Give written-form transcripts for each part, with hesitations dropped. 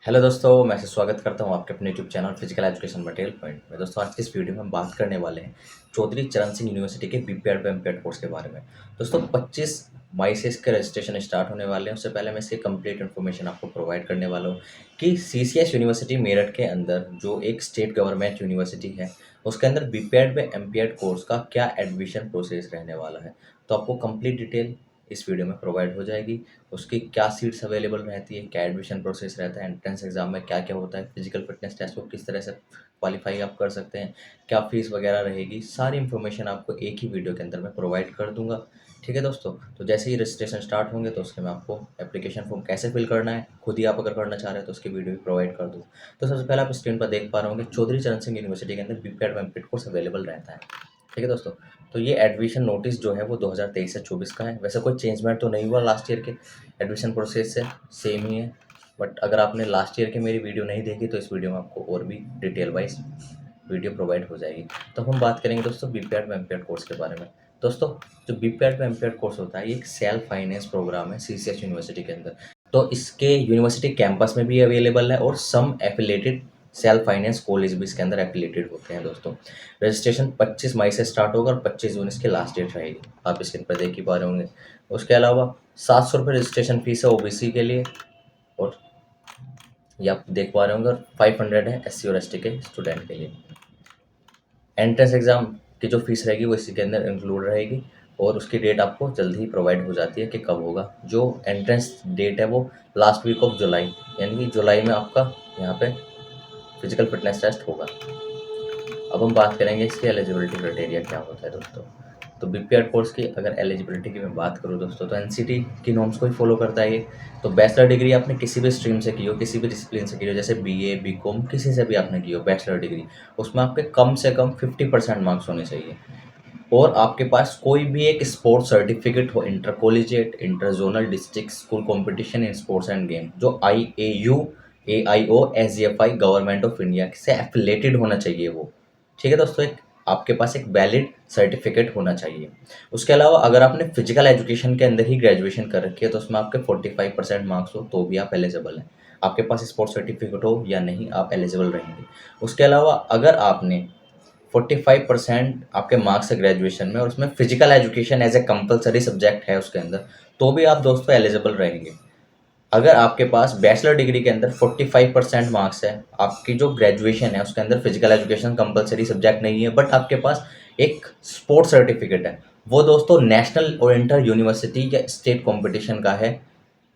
Hello दोस्तों, मैं स्वागत करता हूं आपके अपने YouTube channel physical education material point में। दोस्तों, आज की इस वीडियो में हम बात करने वाले हैं चौधरी चरण सिंह यूनिवर्सिटी के बीपीएड व एमपीएड कोर्स के बारे में। दोस्तों, 25 मई से इसके रजिस्ट्रेशन स्टार्ट होने वाले हैं। उससे पहले मैं इसकी कंप्लीट इन्फॉर्मेशन आपको प्रोवाइड करने वाला हूँ कि सीसीएस यूनिवर्सिटी मेरठ के अंदर जो एक स्टेट गवर्नमेंट यूनिवर्सिटी है, उसके अंदर बीपीएड व एमपीएड कोर्स का क्या एडमिशन प्रोसेस रहने वाला है। तो आपको कंप्लीट डिटेल इस वीडियो में प्रोवाइड हो जाएगी। उसकी क्या सीट्स अवेलेबल रहती है, क्या एडमिशन प्रोसेस रहता है, एंट्रेंस एग्जाम में क्या क्या होता है, फिजिकल फिटनेस टेस्ट को किस तरह से क्वालिफाई आप कर सकते हैं, क्या फीस वगैरह रहेगी, सारी इन्फॉर्मेशन आपको एक ही वीडियो के अंदर मैं प्रोवाइड कर दूंगा। ठीक है दोस्तों, तो जैसे ही रजिस्ट्रेशन स्टार्ट होंगे तो उसके मैं आपको एप्लीकेशन फॉर्म कैसे फिल करना है, खुद ही आप अगर करना चाह रहे हैं तो उसकी वीडियो भी प्रोवाइड कर दूँ। तो सबसे पहले आप स्क्रीन पर देख पा रहे होंगे चौधरी चरण सिंह यूनिवर्सिटी के अंदर बीपीएड व एमपीएड कोर्स अवेलेबल रहता है। ठीक है दोस्तों, तो ये एडमिशन नोटिस जो है वो 2023 से 24 का है। वैसे कोई चेंजमेंट तो नहीं हुआ लास्ट ईयर के एडमिशन प्रोसेस से, सेम ही है। बट अगर आपने लास्ट ईयर की मेरी वीडियो नहीं देखी तो इस वीडियो में आपको और भी डिटेल वाइज वीडियो प्रोवाइड हो जाएगी। तो हम बात करेंगे दोस्तों बीपीएड व एमपीएड कोर्स के बारे में। दोस्तों, जो बीपीएड व एमपीएड कोर्स होता है ये एक सेल्फ फाइनेंस प्रोग्राम है सीसीएस यूनिवर्सिटी के अंदर। तो इसके यूनिवर्सिटी कैंपस में भी अवेलेबल है और सम एफिलेटेड सेल्फ फाइनेंस कॉलेज भी इसके अंदर एफिलेटेड होते हैं। दोस्तों, रजिस्ट्रेशन 25 मई से स्टार्ट होगा और 25 जून इसकी लास्ट डेट रहेगी। आप स्क्रीन पर देख ही पा रहे होंगे। उसके अलावा 700 रुपये रजिस्ट्रेशन फीस है ओबीसी के लिए, और ये आप देख पा रहे होंगे, और 500 है एससी और एसटी के स्टूडेंट के लिए। एंट्रेंस एग्ज़ाम की जो फीस रहेगी वो इसी के अंदर इंक्लूड रहेगी, और उसकी डेट आपको जल्दी ही प्रोवाइड हो जाती है कि कब होगा। जो एंट्रेंस डेट है वो लास्ट वीक ऑफ जुलाई, यानी कि जुलाई में आपका यहाँ पे फिजिकल फिटनेस टेस्ट होगा। अब हम बात करेंगे इसके एलिजिबिलिटी क्राइटेरिया क्या होता है दोस्तों। तो बीपीएड कोर्स की अगर एलिजिबिलिटी की मैं बात करूँ दोस्तों, तो एनसीटी की नॉर्म्स को ही फॉलो करता है ये। तो बैचलर डिग्री आपने किसी भी स्ट्रीम से की हो, किसी भी डिसिप्लिन से की हो, जैसे बीए बीकॉम किसी से भी आपने की हो बैचलर डिग्री, उसमें आपके कम से कम 50% मार्क्स होने चाहिए। और आपके पास कोई भी एक स्पोर्ट्स सर्टिफिकेट हो, inter collegiate, inter zonal, district school competition in sports end game, जो IAU AIO SGFI government of India से एफिलेटेड होना चाहिए वो। ठीक है दोस्तों, एक आपके पास एक वैलिड सर्टिफिकेट होना चाहिए। उसके अलावा अगर आपने फिजिकल एजुकेशन के अंदर ही ग्रेजुएशन कर रखी है तो उसमें आपके 45% मार्क्स हो तो भी आप एलिजिबल हैं। आपके पास स्पोर्ट्स सर्टिफिकेट हो या नहीं, आप एलिजिबल रहेंगे। उसके अलावा अगर आपने 45% आपके मार्क्स है ग्रेजुएशन में और उसमें physical education as a compulsory subject है उसके अंदर, तो भी आप दोस्तों एलिजिबल रहेंगे। अगर आपके पास बैचलर डिग्री के अंदर 45% मार्क्स है, आपकी जो ग्रेजुएशन है उसके अंदर फिजिकल एजुकेशन कंपलसरी सब्जेक्ट नहीं है, बट आपके पास एक स्पोर्ट्स सर्टिफिकेट है, वो दोस्तों नेशनल और इंटर यूनिवर्सिटी या स्टेट कंपटीशन का है,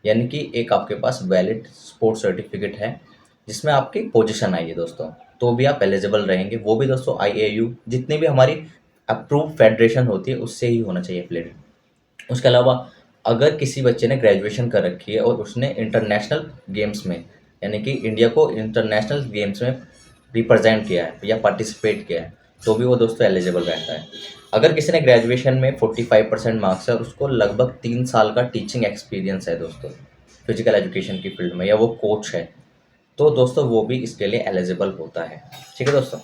यानी कि एक आपके पास वैलिड स्पोर्ट्स सर्टिफिकेट है जिसमें आपकी पोजीशन आई है दोस्तों, तो भी आप एलिजिबल रहेंगे। वो भी दोस्तों IAU जितनी भी हमारी अप्रूव फेडरेशन होती है उससे ही होना चाहिए एफिलिएटेड। उसके अलावा अगर किसी बच्चे ने ग्रेजुएशन कर रखी है और उसने इंटरनेशनल गेम्स में, यानी कि इंडिया को इंटरनेशनल गेम्स में रिप्रेजेंट किया है या पार्टिसिपेट किया है, तो भी वो दोस्तों एलिजिबल रहता है। अगर किसी ने ग्रेजुएशन में 45% मार्क्स है और उसको लगभग 3 साल का टीचिंग एक्सपीरियंस है दोस्तों फिजिकल एजुकेशन की फील्ड में, या वो कोच है, तो दोस्तों वो भी इसके लिए एलिजिबल होता है। ठीक है दोस्तों,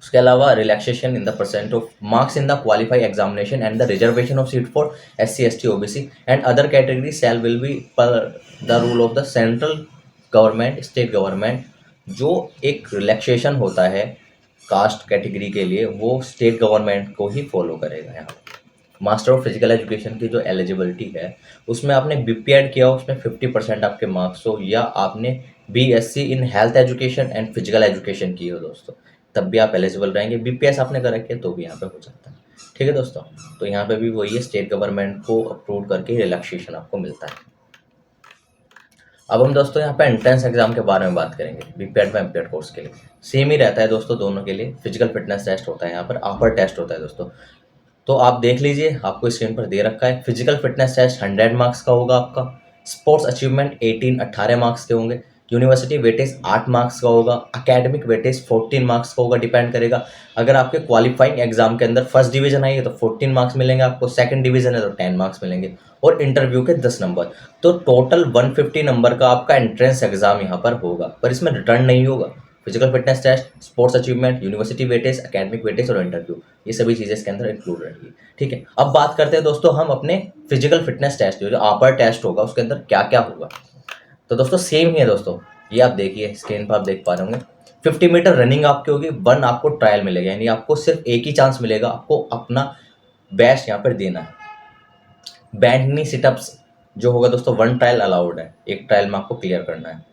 उसके अलावा relaxation in the percent of marks in the qualify examination and the reservation of seat for SC ST OBC and other categories will be per the rule of the central government state government. जो एक relaxation होता है caste category के लिए वो state government को ही follow करेगा। यहाँ मास्टर ऑफ फिजिकल एजुकेशन की जो एलिजिबिलिटी है उसमें आपने बीपीएड किया हो, उसमें 50% आपके मार्क्स हो, या आपने BSc in health education and physical education की हो दोस्तों, तब भी आप एलिजिबल रहेंगे। BPS आपने कर रखे तो भी यहाँ पे हो जाता है। ठीक है दोस्तों, तो यहाँ पे भी वही है, स्टेट गवर्नमेंट को अप्रूव करके रिलैक्सेशन आपको मिलता है। अब हम दोस्तों यहाँ पे एंट्रेंस एग्जाम के बारे में बात करेंगे। बीपीएड व एमपीएड कोर्स के लिए सेम ही रहता है दोस्तों, दोनों के लिए फिजिकल फिटनेस टेस्ट होता है, यहाँ पर अपर टेस्ट होता है दोस्तों। तो आप देख लीजिए, आपको स्क्रीन पर दे रखा है। फिजिकल फिटनेस टेस्ट 100 मार्क्स का होगा आपका। स्पोर्ट्स अचीवमेंट 18 मार्क्स के होंगे। यूनिवर्सिटी वेटेज 8 मार्क्स का होगा। अकेडमिक वेटेज 14 मार्क्स का होगा, डिपेंड करेगा। अगर आपके क्वालिफाइंग एग्जाम के अंदर फर्स्ट डिवीजन आई है तो 14 मार्क्स मिलेंगे आपको, सेकंड डिवीजन है तो 10 मार्क्स मिलेंगे, और इंटरव्यू के 10 नंबर। तो टोटल 150 नंबर का आपका एंट्रेंस एग्जाम यहाँ पर होगा, पर इसमें रिटर्न नहीं होगा। Physical fitness test, sports achievement, university weightage, academic weightage और इंटरव्यू, ये सभी चीज़ें इसके अंदर इंक्लूड रहेगी। ठीक है, अब बात करते हैं दोस्तों हम अपने फिजिकल फिटनेस टेस्ट जो अपर टेस्ट होगा उसके अंदर क्या क्या होगा। तो दोस्तों सेम ही है दोस्तों, ये आप देखिए स्क्रीन पर आप देख पा रहे होंगे। 50 मीटर रनिंग आपकी होगी, 1 आपको ट्रायल मिलेगा, यानी आपको सिर्फ एक ही चांस मिलेगा, आपको अपना बेस्ट यहाँ पर देना है। बैंड नी सिटअप्स जो होगा दोस्तों 1 ट्रायल अलाउड है, एक ट्रायल में आपको क्लियर करना है।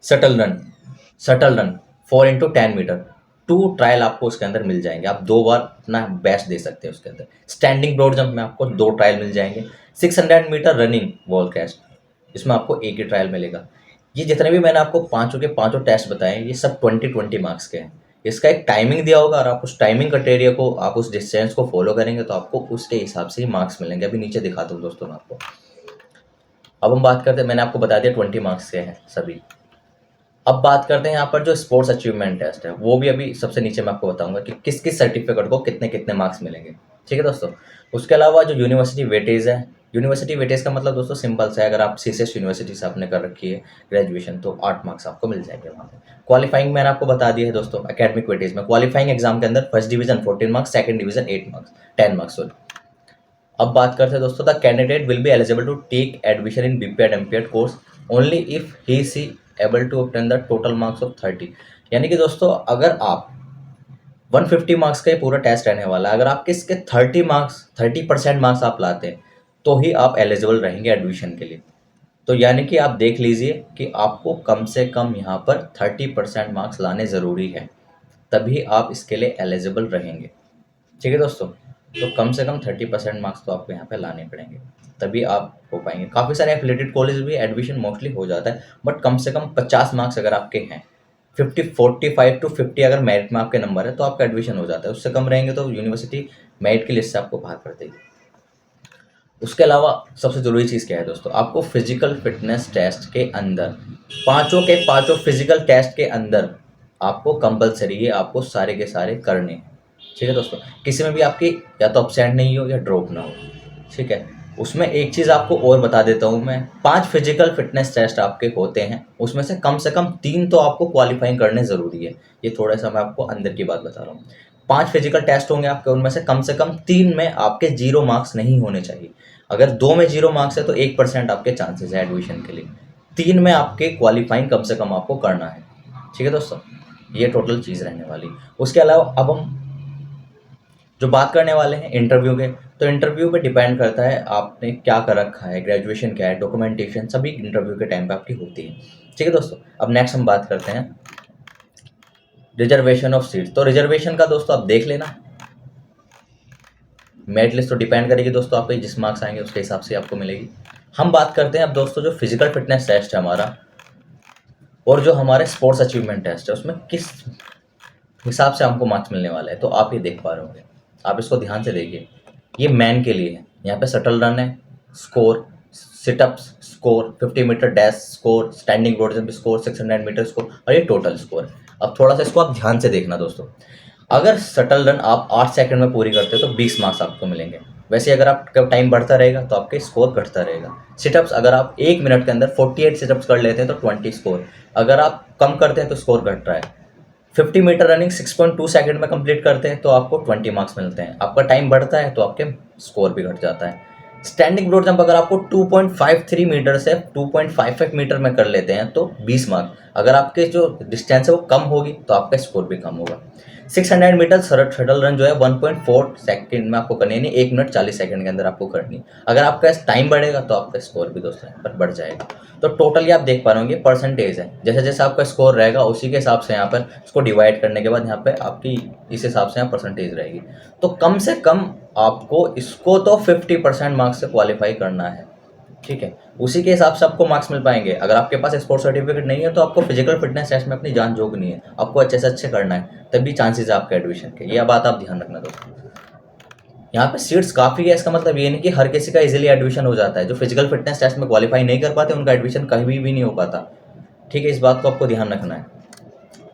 Shuttle run 4x10 metre 2 trial आपको उसके अंदर मिल जाएंगे, आप 2 बार अपना बेस्ट दे सकते हैं उसके अंदर। स्टैंडिंग ब्रॉड जंप में आपको 2 ट्रायल मिल जाएंगे। 600 मीटर रनिंग वॉल कैस्ट, इसमें आपको एक ही ट्रायल मिलेगा। ये जितने भी मैंने आपको पांचों के पांचों टेस्ट बताए ये सब 20-20 मार्क्स के हैं। इसका एक टाइमिंग दिया होगा और आप उस टाइमिंग क्राइटेरिया को, आप उस डिस्टेंस को फॉलो करेंगे तो आपको उसके हिसाब से ही मार्क्स मिलेंगे। अभी नीचे दिखाता हूँ दोस्तों मैं आपको। अब हम बात करते हैं, मैंने आपको बता दिया 20 मार्क्स के हैं सभी। अब बात करते हैं यहाँ पर जो स्पोर्ट्स अचीवमेंट टेस्ट है, वो भी अभी सबसे नीचे मैं आपको बताऊंगा कि किस किस सर्टिफिकेट को कितने कितने मार्क्स मिलेंगे। ठीक है दोस्तों। उसके अलावा जो यूनिवर्सिटी वेटेज है, यूनिवर्सिटी वेटेज का मतलब दोस्तों सिंपल सा है, अगर आप सीसीएस यूनिवर्सिटी से आपने कर रखी है ग्रेजुएशन तो 8 मार्क्स आपको मिल जाएंगे वहाँ पे। क्वालिफाइंग मैंने आपको बता दिया है दोस्तों, एकेडमिक वेटेज में क्वालिफाइंग एग्जाम के अंदर first division 14 marks, second division 8 marks 10 marks sorry. अब बात करते हैं दोस्तों, the candidate will be eligible to take admission in BPEd MPEd course only if he she able to obtain the total marks of 30। यानी कि दोस्तों अगर आप 150 मार्क्स का ये पूरा टेस्ट रहने वाला है, अगर आपके इसके 30% मार्क्स आप लाते हैं तो ही आप एलिजिबल रहेंगे एडमिशन के लिए। तो यानी कि आप देख लीजिए कि आपको कम से कम यहाँ पर 30% मार्क्स लाने ज़रूरी है, तभी आप इसके लिए एलिजिबल रहेंगे। ठीक है दोस्तों। तो कम से कम 30% मार्क्स तो आपको यहाँ पे लाने पड़ेंगे, तभी आप हो पाएंगे। काफ़ी सारे एफिलेटेड कॉलेज भी एडमिशन मोस्टली हो जाता है, बट कम से कम 50 मार्क्स अगर आपके हैं, 45 to 50 अगर मेरिट में आपके नंबर है तो आपका एडमिशन हो जाता है। उससे कम रहेंगे तो यूनिवर्सिटी मेरिट की लिस्ट से आपको बाहर कर देगी। उसके अलावा सबसे ज़रूरी चीज़ क्या है दोस्तों, आपको फिजिकल फिटनेस टेस्ट के अंदर पाँचों के पाँचों फिजिकल टेस्ट के अंदर आपको कंपलसरी है, आपको सारे के सारे करने हैं। ठीक है दोस्तों। किसी में भी आपकी या तो अपसेंट नहीं हो या ड्रॉप ना हो। ठीक है। उसमें एक चीज़ आपको और बता देता हूँ मैं, 5 फिजिकल फिटनेस टेस्ट आपके होते हैं, उसमें से कम 3 तो आपको क्वालिफाइंग करने ज़रूरी है। ये थोड़ा सा मैं आपको अंदर की बात बता रहा हूँ। 5 फिजिकल टेस्ट होंगे आपके, उनमें से कम 3 में आपके 0 मार्क्स नहीं होने चाहिए। अगर 2 में 0 मार्क्स है तो 1% आपके चांसेस है एडमिशन के लिए। 3 में आपके क्वालिफाइंग कम से कम आपको करना है। ठीक है दोस्तों। ये टोटल चीज़ रहने वाली। उसके अलावा अब हम जो बात करने वाले हैं इंटरव्यू के, तो इंटरव्यू पे डिपेंड करता है आपने क्या कर रखा है, ग्रेजुएशन क्या है, डॉक्यूमेंटेशन सभी इंटरव्यू के टाइम पे आपकी होती है। ठीक है दोस्तों। अब नेक्स्ट हम बात करते हैं रिजर्वेशन ऑफ सीट। तो रिजर्वेशन का दोस्तों आप देख लेना, मेरिट लिस्ट तो डिपेंड करेगी दोस्तों, आपके जिस मार्क्स आएंगे उसके हिसाब से आपको मिलेगी। हम बात करते हैं अब दोस्तों जो फिजिकल फिटनेस टेस्ट है हमारा और जो हमारे स्पोर्ट्स अचीवमेंट टेस्ट है, उसमें किस हिसाब से हमको मार्क्स मिलने वाला है, तो आप ये देख पा रहे होंगे। आप इसको ध्यान से देखिए। ये मैन के लिए है, यहाँ पे शटल रन है score, situps score, 50 metre dash score, standing broad jump score, 600 metre score और ये टोटल स्कोर है। अब थोड़ा सा इसको आप ध्यान से देखना दोस्तों। अगर शटल रन आप 8 सेकंड में पूरी करते हो तो 20 मार्क्स आपको मिलेंगे। वैसे अगर आपका टाइम बढ़ता रहेगा तो आपके स्कोर घटता रहेगा। सिटअप्स अगर आप 1 मिनट के अंदर 48 सिटअप्स कर लेते हैं तो 20 स्कोर, अगर आप कम करते हैं तो स्कोर घट रहा है। 50 मीटर रनिंग 6.2 सेकंड में कंप्लीट करते हैं तो आपको 20 मार्क्स मिलते हैं। आपका टाइम बढ़ता है तो आपके स्कोर भी घट जाता है। स्टैंडिंग ब्रॉड जंप अगर आपको 2.53 मीटर से 2.55 मीटर में कर लेते हैं तो 20 मार्क्स, अगर आपके जो डिस्टेंस है वो कम होगी तो आपका स्कोर भी कम होगा। 600 मीटर शटल रन जो है 1.4 सेकंड में आपको करनी है, 1 मिनट 40 सेकंड के अंदर आपको करनी है। अगर आपका टाइम बढ़ेगा तो आपका स्कोर भी दोस्तों यहाँ पर बढ़ जाएगा। तो टोटली आप देख पा रहे होंगे परसेंटेज है, जैसे जैसे आपका स्कोर रहेगा उसी के हिसाब से यहाँ पर इसको डिवाइड करने के बाद यहाँ पे आपकी इस हिसाब से यहाँ परसेंटेज रहेगी। तो कम से कम आपको इसको तो 50% मार्क्स से क्वालिफाई करना है। ठीक है। उसी के हिसाब से आपको मार्क्स मिल पाएंगे। अगर आपके पास स्पोर्ट्स सर्टिफिकेट नहीं है तो आपको फिजिकल फिटनेस टेस्ट में अपनी जान झोंकनी है, आपको अच्छे से अच्छे करना है, तभी चांसेस है आपके एडमिशन के। यह बात आप ध्यान रखना दोस्तों। यहाँ पे सीट्स काफ़ी है, इसका मतलब ये नहीं कि हर किसी का इजीली एडमिशन हो जाता है। जो फिजिकल फिटनेस टेस्ट में क्वालिफाई नहीं कर पाते उनका एडमिशन कहीं भी नहीं हो पाता। ठीक है, इस बात को आपको ध्यान रखना है।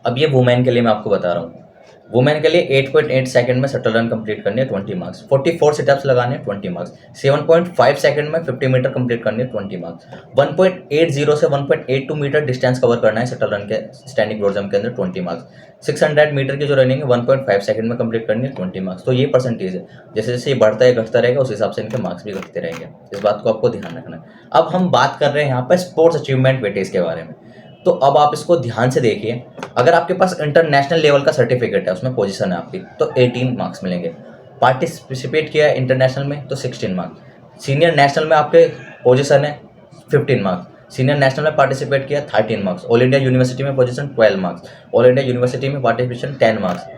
अब ये वुमेन के लिए मैं आपको बता रहा हूँ। वुमेन के लिए 8.8 सेकंड में शटल रन कंप्लीट करनी है 20 मार्क्स, 44 सिटअप्स लगाने हैं 20 मार्क्स, 7.5 सेकंड में 50 मीटर कंप्लीट करनी है 20 मार्क्स, 1.80 से 1.82 मीटर डिस्टेंस कवर करना है शटल रन के स्टैंडिंग ब्रॉड जंप के अंदर 20 मार्क्स, 600 मीटर की जो रनिंग है 1.5 सेकंड में कंप्लीट करनी है 20 मार्क्स। तो ये परसेंटेज है, जैसे जैसे ये बढ़ता है घटता रहेगा उस हिसाब से इनके मार्क्स भी घटते रहेंगे, इस बात को आपको ध्यान रखना है। अब हम बात कर रहे हैं यहाँ पर स्पोर्ट्स अचीवमेंट वेटेज के बारे में। तो अब आप इसको ध्यान से देखिए, अगर आपके पास इंटरनेशनल लेवल का सर्टिफिकेट है, उसमें पोजीशन है आपकी, तो 18 मार्क्स मिलेंगे। पार्टिसिपेट किया है इंटरनेशनल में तो 16 मार्क्स। सीनियर नेशनल में आपके पोजीशन है 15 मार्क्स। सीनियर नेशनल में पार्टिसिपेट किया 13 मार्क्स। ऑल इंडिया यूनिवर्सिटी में position 12 marks. All India university में participation 10 marks.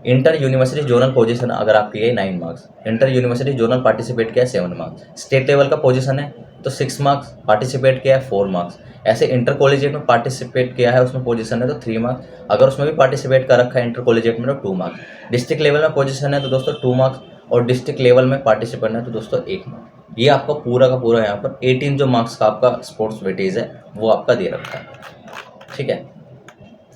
Inter university zonal position अगर आपकी है 9 marks. Inter university zonal participate किया है 7 मार्क्स। स्टेट लेवल का पोजीशन है तो 6 मार्क्स। पार्टिसिपेट किया है 4 मार्क्स। ऐसे इंटर कॉलेजिएट में पार्टिसिपेट किया है उसमें पोजीशन है तो 3 मार्क्स। अगर उसमें भी पार्टिसिपेट कर रखा है इंटर कॉलेजिएट में तो 2 मार्क्स। डिस्ट्रिक्ट लेवल में पोजीशन है तो दोस्तों 2 मार्क्स, और डिस्ट्रिक्ट लेवल में पार्टिसिपेंट है तो दोस्तों 1 मार्क्स। ये आपका पूरा का पूरा यहाँ पर 18 जो मार्क्स का आपका स्पोर्ट्स वेटेज है वो आपका दे रखा है, ठीक है।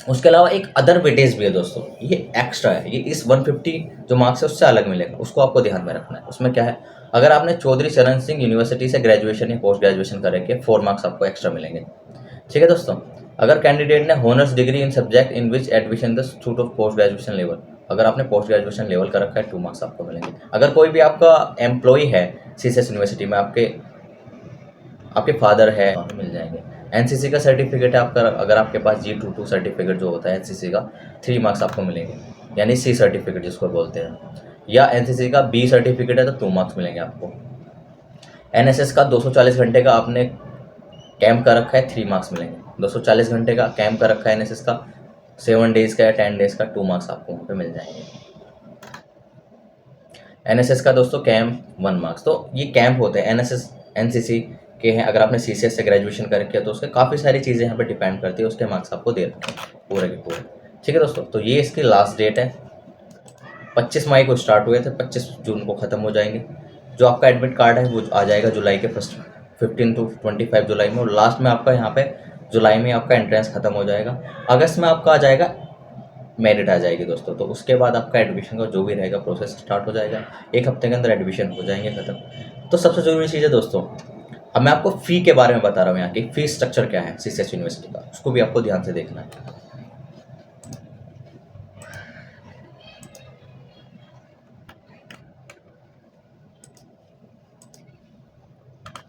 उसके अलावा एक अदर वेटेज भी है दोस्तों, ये एक्स्ट्रा है, ये इस 150 जो मार्क्स है उससे अलग मिलेगा, उसको आपको ध्यान में रखना है। उसमें क्या है, अगर आपने चौधरी चरण सिंह यूनिवर्सिटी से ग्रेजुएशन या पोस्ट ग्रेजुएशन करके 4 मार्क्स आपको एक्स्ट्रा मिलेंगे, ठीक है दोस्तों। अगर कैंडिडेट ने honours degree in subject in which admission the suit of post graduation level, अगर आपने पोस्ट ग्रेजुएशन लेवल का रखा है 2 मार्क्स आपको मिलेंगे। अगर कोई भी आपका एम्प्लॉय है सीसीएस यूनिवर्सिटी में, आपके आपके फादर है, मिल जाएंगे। एनसीसी का सर्टिफिकेट है आपका, अगर आपके पास G22 सर्टिफिकेट जो होता है एनसीसी का, 3 मार्क्स आपको मिलेंगे, यानी C सर्टिफिकेट जिसको बोलते हैं। या एनसीसी का B सर्टिफिकेट है तो 2 मार्क्स मिलेंगे आपको। एनएसएस का 240 घंटे का आपने कैंप का रखा है 3 मार्क्स मिलेंगे। 240 घंटे का कैंप का रखा है एनएसएस का, 7 डेज का या 10 डेज का, 2 मार्क्स आपको वहाँ पे मिल जाएंगे। एनएसएस का दोस्तों कैंप 1 मार्क्स। तो ये कैंप होते हैं एनएसएस एनसीसी के हैं। अगर आपने सीसीएस से ग्रेजुएशन करके किया तो उसके काफ़ी सारी चीज़ें यहाँ पे डिपेंड करती है, उसके मार्क्स आपको दे रखे हैं पूरे के पूरे, ठीक है दोस्तों। तो ये इसकी लास्ट डेट है, 25 मई को स्टार्ट हुए थे, 25 जून को ख़त्म हो जाएंगे। जो आपका एडमिट कार्ड है वो आ जाएगा जुलाई के फर्स्ट 15 to 25 जुलाई में, और लास्ट में आपका यहाँ पे जुलाई में आपका एंट्रेंस ख़त्म हो जाएगा। अगस्त में आपका आ जाएगा मेरिट आ जाएगी दोस्तों। तो उसके बाद आपका एडमिशन का जो भी रहेगा प्रोसेस स्टार्ट हो जाएगा, 1 हफ्ते के अंदर एडमिशन हो जाएंगे ख़त्म। तो सबसे ज़रूरी चीज़ है दोस्तों, अब मैं आपको फ़ी के बारे में बता रहा हूँ, यहाँ की फ़ी स्ट्रक्चर क्या है सीसीएस यूनिवर्सिटी का, उसको भी आपको ध्यान से देखना है।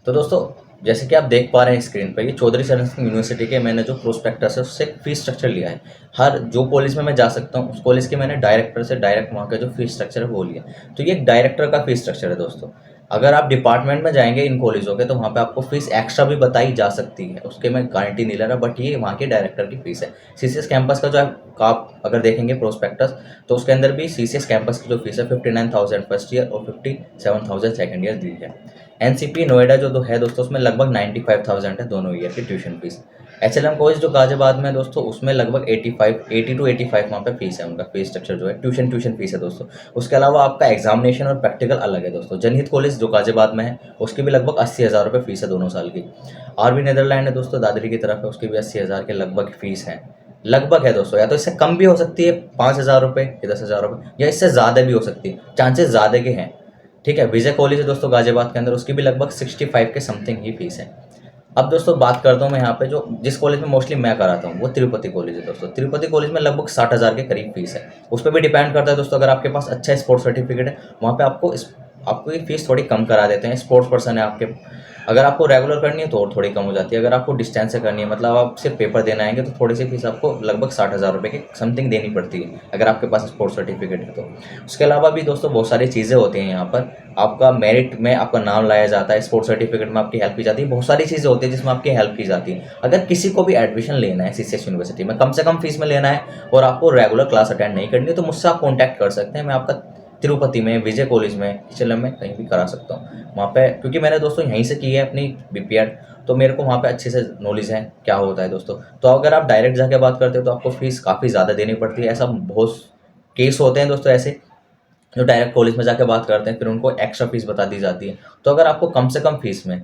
तो दोस्तों जैसे कि आप देख पा रहे हैं स्क्रीन पर, ये चौधरी चरण सिंह यूनिवर्सिटी के मैंने जो प्रोस्पेक्टस है उससे फीस स्ट्रक्चर लिया है। हर जो कॉलेज में मैं जा सकता हूँ उस कॉलेज के मैंने डायरेक्टर से डायरेक्ट वहाँ का जो फीस स्ट्रक्चर है वो लिया। तो ये एक डायरेक्टर का फीस स्ट्रक्चर है दोस्तों। अगर आप डिपार्टमेंट में जाएंगे इन कॉलेजों के तो वहाँ पे आपको फीस एक्स्ट्रा भी बताई जा सकती है, उसके मैं गारंटी नहीं ले रहा, बट ये वहाँ के डायरेक्टर की फीस है। सीसीएस कैंपस का जो आप अगर देखेंगे प्रोस्पेक्टस तो उसके अंदर भी सीसीएस कैंपस की जो फीस है 59,000 फर्स्ट ईयर और 57,000 सेकेंड ईयर दी है। एनसीपी नोएडा जो है दोस्तों उसमें लगभग 95,000 है दोनों ईयर की ट्यूशन फीस। एचएलएम कॉलेज जो गाजियाबाद में है दोस्तों उसमें लगभग 80 to 85 वहाँ पे फीस है, उनका फीस स्ट्रक्चर जो है ट्यूशन फीस है दोस्तों। उसके अलावा आपका एग्जामिनेशन और प्रैक्टिकल अलग है दोस्तों। जनहित कॉलेज जो गाजियाबाद में है उसकी भी लगभग 80,000 रुपये फीस है दोनों साल की। आरबी नेदरलैंड है दोस्तों दादरी की तरफ है, उसकी भी 80,000 के लगभग फीस है, लगभग है दोस्तों। या तो इससे कम भी हो सकती है 5,000 रुपये या 10,000 रुपये, या इससे ज़्यादा भी हो सकती है, चांसेस ज़्यादा के हैं, ठीक है। विजय कॉलेज है दोस्तों गाजियाबाद के अंदर, उसकी भी लगभग 65 के समथिंग ही फीस है। अब दोस्तों बात करता हूँ मैं यहाँ पे जो जिस कॉलेज में मोस्टली मैं कराता हूँ वो तिरुपति कॉलेज है दोस्तों। तिरुपति कॉलेज में लगभग 60,000 के करीब फीस है। उस पर भी डिपेंड करता है दोस्तों, अगर आपके पास अच्छा स्पोर्ट्स सर्टिफिकेट है वहाँ पे आपको ये फीस थोड़ी कम करा देते हैं। स्पोर्ट्स पर्सन है आपके, अगर आपको रेगुलर करनी है तो और थोड़ी कम हो जाती है। अगर आपको डिस्टेंस से करनी है, मतलब आप सिर्फ पेपर देना आएंगे तो थोड़ी सी फीस आपको लगभग 60,000 रुपये की समथिंग देनी पड़ती है अगर आपके पास स्पोर्ट्स सर्टिफिकेट है तो। उसके अलावा भी दोस्तों बहुत सारी चीज़ें होती हैं यहाँ पर, आपका मेरिट में आपका नाम लाया जाता है, स्पोर्ट्स सर्टिफिकेट में आपकी हेल्प की जाती है, बहुत सारी चीज़ें होती है जिसमें आपकी हेल्प की जाती है। अगर किसी को भी एडमिशन लेना है सीसीएस यूनिवर्सिटी में कम से कम फीस में लेना है और आपको रेगुलर क्लास अटेंड नहीं करनी है तो मुझसे आप कॉन्टैक्ट कर सकते हैं। मैं आपका तिरुपति में, विजय कॉलेज में, एचएलएम में कहीं भी करा सकता हूँ वहाँ पे, क्योंकि मैंने दोस्तों यहीं से की है अपनी बीपीएड, तो मेरे को वहाँ पे अच्छे से नॉलेज है क्या होता है दोस्तों। तो अगर आप डायरेक्ट जाके बात करते हो तो आपको फीस काफ़ी ज़्यादा देनी पड़ती है। ऐसा बहुत केस होते हैं दोस्तों ऐसे जो डायरेक्ट कॉलेज में जाके बात करते हैं फिर उनको एक्स्ट्रा फीस बता दी जाती है। तो अगर आपको कम से कम फीस में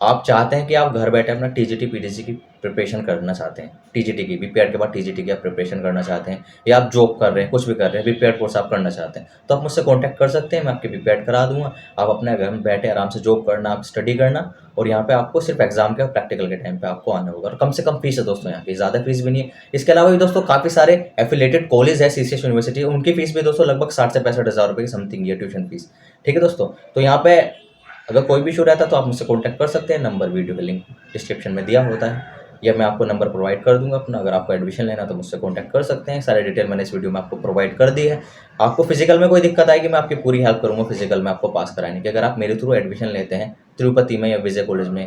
आप चाहते हैं कि आप घर बैठे अपना टीजीटी पीटीसी की प्रिपरेशन करना चाहते हैं, टीजीटी की बीपीएड के बाद टीजीटी की आप प्रिपरेशन करना चाहते हैं, या आप जॉब कर रहे हैं, कुछ भी कर रहे हैं, बीपीएड कोर्स आप करना चाहते हैं, तो आप मुझसे कॉन्टैक्ट कर सकते हैं, मैं आपकी बीपीएड करा दूंगा। आप अपने घर में बैठे आराम से जॉब करना, आप स्टडी करना, और यहाँ पे आपको सिर्फ एग्जाम के और प्रैक्टिकल के टाइम पे आपको आना होगा, और कम से कम फीस है दोस्तों यहाँ की, ज़्यादा फीस भी नहीं है। इसके अलावा भी दोस्तों काफ़ी सारे एफिलेटेड कॉलेज है सीसीएस यूनिवर्सिटी, उनकी फीस भी दोस्तों लगभग 60 से 65 हज़ार रुपये की समथिंग है ट्यूशन फीस। ठीक है दोस्तों, तो यहाँ पे अगर कोई भी इशू रहता है तो आप मुझसे कॉन्टैक्ट कर सकते हैं, नंबर वीडियो के लिंक डिस्क्रिप्शन में दिया होता है, या मैं आपको नंबर प्रोवाइड कर दूंगा अपना। अगर आपको एडमिशन लेना है तो मुझसे कॉन्टैक्ट कर सकते हैं, सारे डिटेल मैंने इस वीडियो में आपको प्रोवाइड कर दी है। आपको फिजिकल में कोई दिक्कत आएगी, मैं आपकी पूरी हेल्प करूँगा फिजिकल में आपको पास कराने की, अगर आप मेरे थ्रू एडमिशन लेते हैं तिरुपति में या विजय कॉलेज में।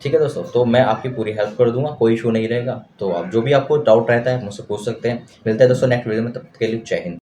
ठीक है दोस्तों, तो मैं आपकी पूरी हेल्प कर दूंगा, कोई इशू नहीं रहेगा। तो आप जो भी आपको डाउट रहता है मुझसे पूछ सकते हैं। मिलते हैं दोस्तों नेक्स्ट वीडियो में, तब तक के लिए जय हिंद।